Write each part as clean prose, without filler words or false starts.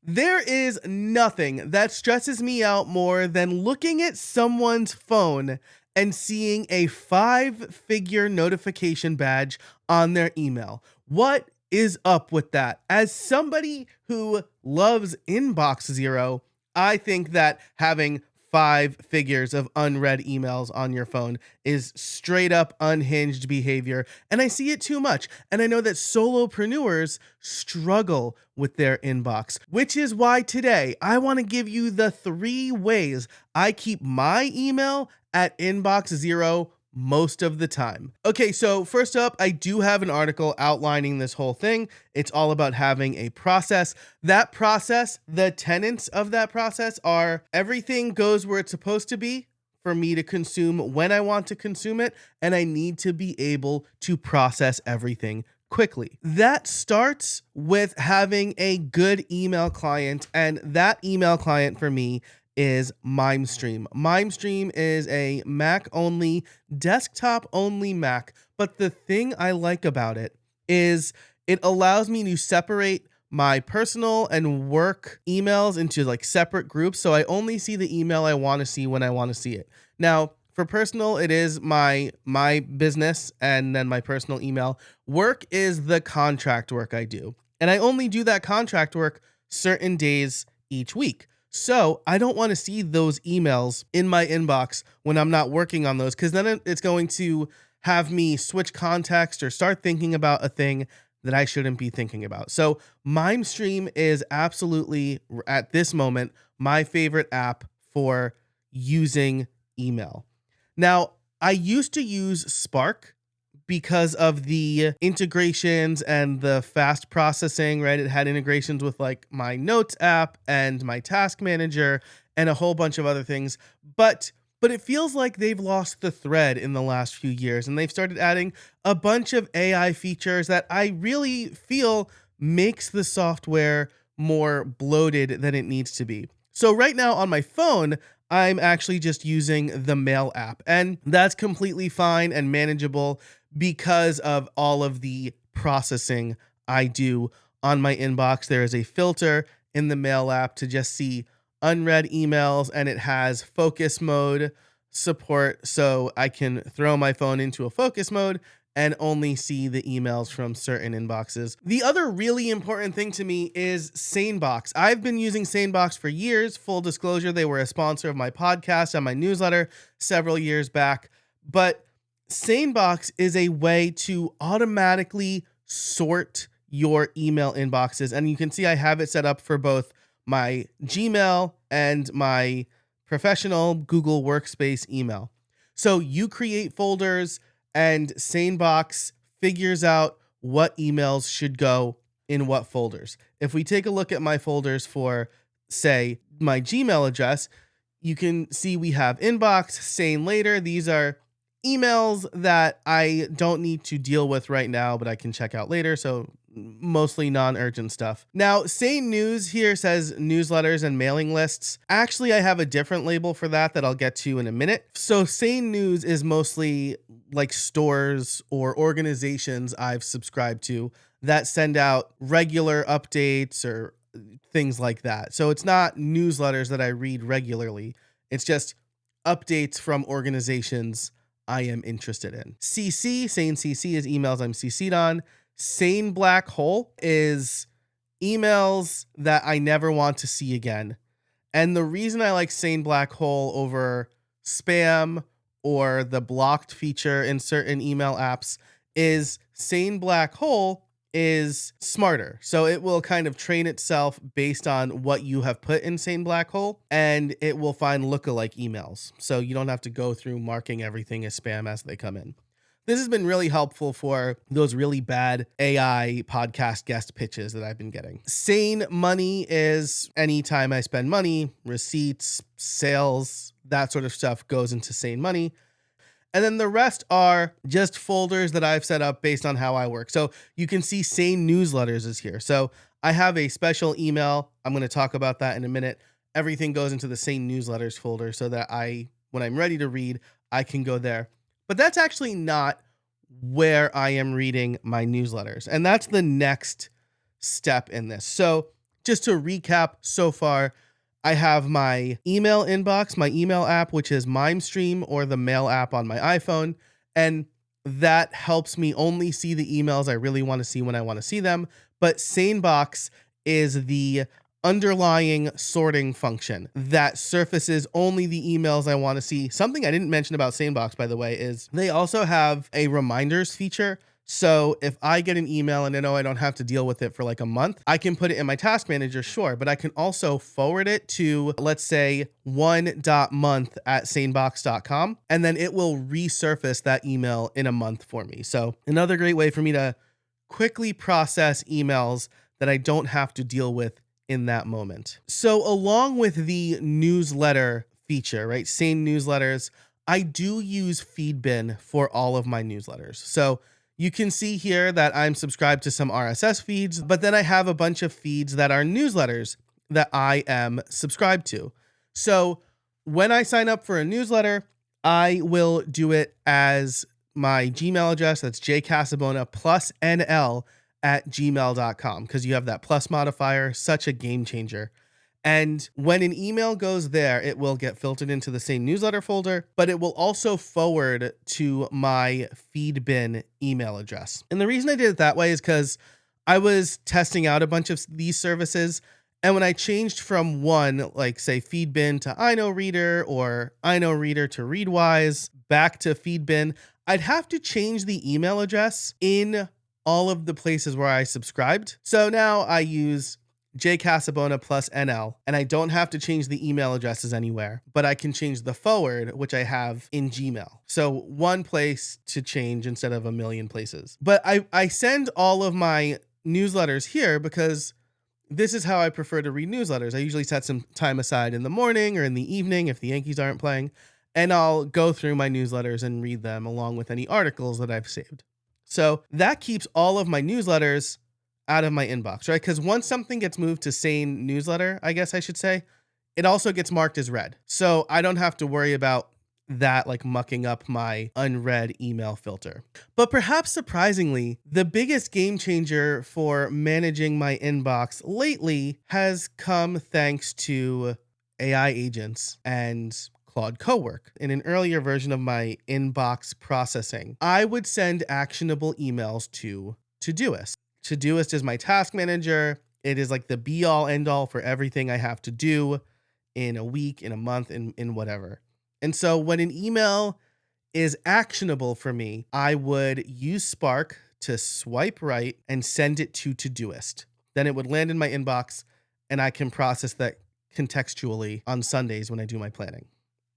There is nothing that stresses me out more than looking at someone's phone and seeing a 5-figure notification badge on their email. What is up with that? As somebody who loves Inbox Zero, I think that having 5 figures of unread emails on your phone is straight up unhinged behavior. And I see it too much. And I know that solopreneurs struggle with their inbox, which is why today I want to give you the 3 ways I keep my email at inbox zero most of the time. Okay, so first up, I do have an article outlining this whole thing. It's all about having a process. That process, the tenets of that process are everything goes where it's supposed to be for me to consume when I want to consume it, and I need to be able to process everything quickly. That starts with having a good email client, and that email client for me is Mimestream. Mimestream is a Mac only, desktop only Mac, but the thing I like about it is it allows me to separate my personal and work emails into like separate groups. So I only see the email I want to see when I want to see it. Now, for personal, it is my business and then my personal email. Work is the contract work I do. And I only do that contract work certain days each week. So I don't want to see those emails in my inbox when I'm not working on those, because then it's going to have me switch context or start thinking about a thing that I shouldn't be thinking about. So Mimestream is absolutely, at this moment, my favorite app for using email. Now, I used to use Spark because of the integrations and the fast processing, right? It had integrations with like my notes app and my task manager and a whole bunch of other things. But it feels like they've lost the thread in the last few years, and they've started adding a bunch of AI features that I really feel makes the software more bloated than it needs to be. So right now on my phone, I'm actually just using the Mail app, and that's completely fine and manageable because of all of the processing I do on my inbox. There is a filter in the Mail app to just see unread emails, and it has focus mode support, so I can throw my phone into a focus mode and only see the emails from certain inboxes. The other really important thing to me is SaneBox. I've been using SaneBox for years. Full disclosure, they were a sponsor of my podcast and my newsletter several years back. But SaneBox is a way to automatically sort your email inboxes. And you can see I have it set up for both my Gmail and my professional Google Workspace email. So you create folders, and SaneBox figures out what emails should go in what folders. If we take a look at my folders for, say, my Gmail address, you can see we have inbox, sane later. These are emails that I don't need to deal with right now, but I can check out later. So mostly non-urgent stuff. Now, Sane News here says newsletters and mailing lists. Actually, I have a different label for that I'll get to in a minute. So Sane News is mostly like stores or organizations I've subscribed to that send out regular updates or things like that. So it's not newsletters that I read regularly. It's just updates from organizations I am interested in. CC, Sane CC is emails I'm CC'd on. Sane Black Hole is emails that I never want to see again. And the reason I like Sane Black Hole over spam or the blocked feature in certain email apps is Sane Black Hole is smarter. So it will kind of train itself based on what you have put in Sane Black Hole, and it will find lookalike emails. So you don't have to go through marking everything as spam as they come in. This has been really helpful for those really bad AI podcast guest pitches that I've been getting. Sane Money is anytime I spend money, receipts, sales, that sort of stuff goes into Sane Money. And then the rest are just folders that I've set up based on how I work. So you can see Sane Newsletters is here. So I have a special email. I'm going to talk about that in a minute. Everything goes into the Sane Newsletters folder so that when I'm ready to read, I can go there. But that's actually not where I am reading my newsletters. And that's the next step in this. So just to recap so far, I have my email inbox, my email app, which is Mimestream or the mail app on my iPhone. And that helps me only see the emails I really want to see when I want to see them. But SaneBox is the underlying sorting function that surfaces only the emails I want to see. Something I didn't mention about SaneBox, by the way, is they also have a reminders feature. So if I get an email and I know I don't have to deal with it for like a month, I can put it in my task manager, sure, but I can also forward it to, let's say, 1.month@sanebox.com, and then it will resurface that email in a month for me. So another great way for me to quickly process emails that I don't have to deal with in that moment. So along with the newsletter feature, right, Sane newsletters, I do use Feedbin for all of my newsletters. So you can see here that I'm subscribed to some RSS feeds, but then I have a bunch of feeds that are newsletters that I am subscribed to. So when I sign up for a newsletter, I will do it as my Gmail address. That's jcasabona plus nl@gmail.com, because you have that plus modifier, such a game changer. And when an email goes there, it will get filtered into the same newsletter folder, but it will also forward to my Feedbin email address. And the reason I did it that way is because I was testing out a bunch of these services. And when I changed from one, like say Feedbin to iKnowReader or iKnowReader to Readwise back to Feedbin, I'd have to change the email address in all of the places where I subscribed. So now I use jcasabona plus nl, and I don't have to change the email addresses anywhere, but I can change the forward, which I have in Gmail. So one place to change instead of a million places. But I send all of my newsletters here because this is how I prefer to read newsletters. I usually set some time aside in the morning or in the evening if the Yankees aren't playing, and I'll go through my newsletters and read them along with any articles that I've saved. So that keeps all of my newsletters out of my inbox, right? Because once something gets moved to Sane newsletter, I guess I should say, it also gets marked as read. So I don't have to worry about that like mucking up my unread email filter. But perhaps surprisingly, the biggest game changer for managing my inbox lately has come thanks to AI agents and Claude Cowork. In an earlier version of my inbox processing, I would send actionable emails to Todoist. Todoist is my task manager. It is like the be all end all for everything I have to do in a week, in a month, in whatever. And so when an email is actionable for me, I would use Spark to swipe right and send it to Todoist. Then it would land in my inbox and I can process that contextually on Sundays when I do my planning.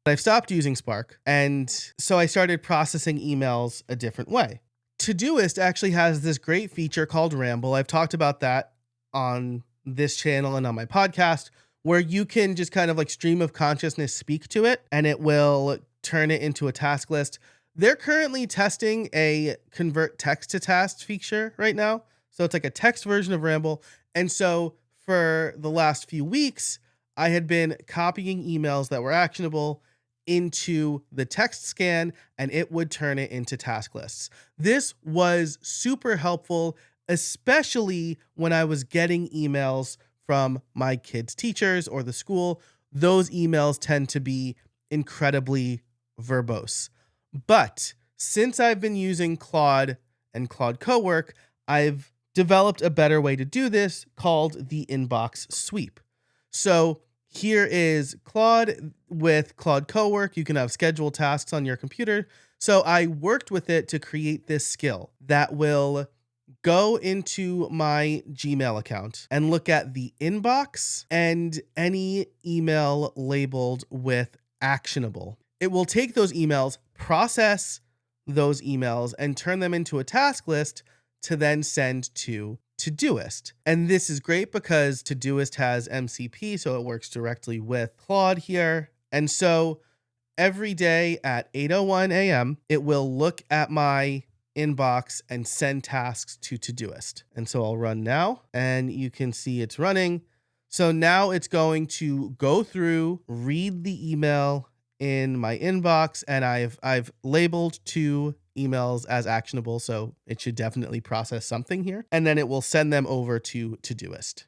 But I've stopped using Spark, and so I started processing emails a different way. Todoist actually has this great feature called Ramble. I've talked about that on this channel and on my podcast, where you can just kind of like stream of consciousness speak to it and it will turn it into a task list. They're currently testing a convert text to task feature right now. So it's like a text version of Ramble. And so for the last few weeks, I had been copying emails that were actionable into the text scan and it would turn it into task lists. This was super helpful, especially when I was getting emails from my kids' teachers or the school. Those emails tend to be incredibly verbose. But since I've been using Claude and Claude Cowork, I've developed a better way to do this called the inbox sweep. So here is Claude with Claude Cowork. You can have scheduled tasks on your computer. So I worked with it to create this skill that will go into my Gmail account and look at the inbox and any email labeled with actionable. It will take those emails, process those emails, and turn them into a task list to then send to Todoist. And this is great because Todoist has MCP, so it works directly with Claude here. And so every day at 8:01 a.m., it will look at my inbox and send tasks to Todoist. And so I'll run now and you can see it's running. So now it's going to go through, read the email in my inbox, and I've labeled 2 emails as actionable, so it should definitely process something here. And then it will send them over to Todoist.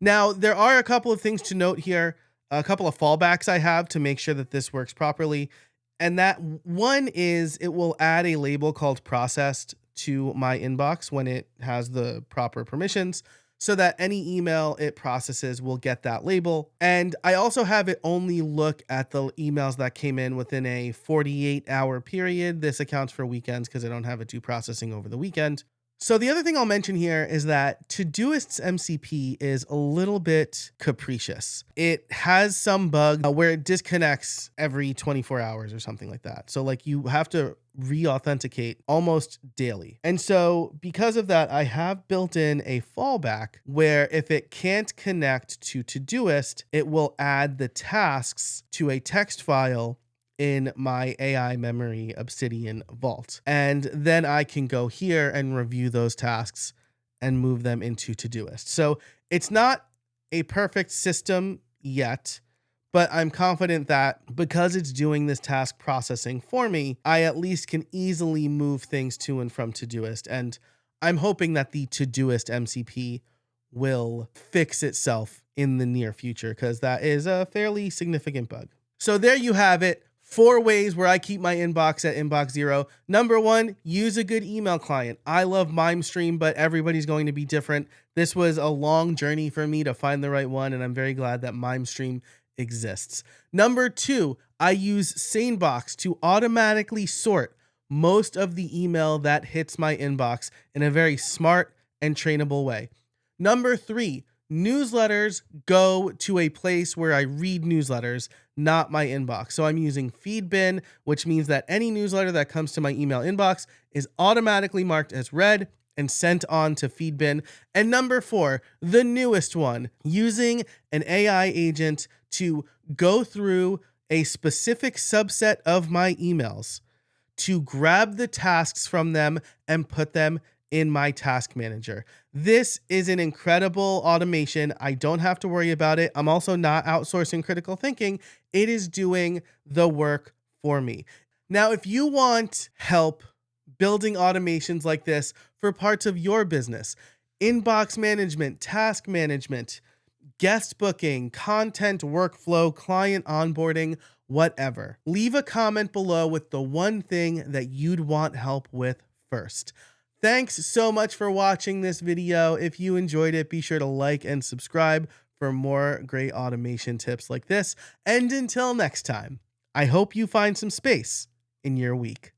Now, there are a couple of things to note here, a couple of fallbacks I have to make sure that this works properly. And that one is it will add a label called processed to my inbox when it has the proper permissions so that any email it processes will get that label. And I also have it only look at the emails that came in within a 48-hour period. This accounts for weekends because I don't have it do processing over the weekend. So the other thing I'll mention here is that Todoist's MCP is a little bit capricious. It has some bug where it disconnects every 24 hours or something like that. So like you have to re-authenticate almost daily. And so because of that, I have built in a fallback where if it can't connect to Todoist, it will add the tasks to a text file in my AI memory Obsidian vault. And then I can go here and review those tasks and move them into Todoist. So it's not a perfect system yet, but I'm confident that because it's doing this task processing for me, I at least can easily move things to and from Todoist. And I'm hoping that the Todoist MCP will fix itself in the near future because that is a fairly significant bug. So there you have it. 4 ways where I keep my inbox at inbox zero. Number 1, use a good email client. I love Mimestream, but everybody's going to be different. This was a long journey for me to find the right one, and I'm very glad that Mimestream exists. Number 2, I use SaneBox to automatically sort most of the email that hits my inbox in a very smart and trainable way. Number 3, newsletters go to a place where I read newsletters, not my inbox. So I'm using Feedbin, which means that any newsletter that comes to my email inbox is automatically marked as read and sent on to Feedbin. And number 4, the newest one, using an AI agent to go through a specific subset of my emails to grab the tasks from them and put them in my task manager. This is an incredible automation. I don't have to worry about it. I'm also not outsourcing critical thinking. It is doing the work for me. Now, if you want help building automations like this for parts of your business, inbox management, task management, guest booking, content workflow, client onboarding, whatever, leave a comment below with the one thing that you'd want help with first. Thanks so much for watching this video. If you enjoyed it, be sure to like and subscribe for more great automation tips like this. And until next time, I hope you find some space in your week.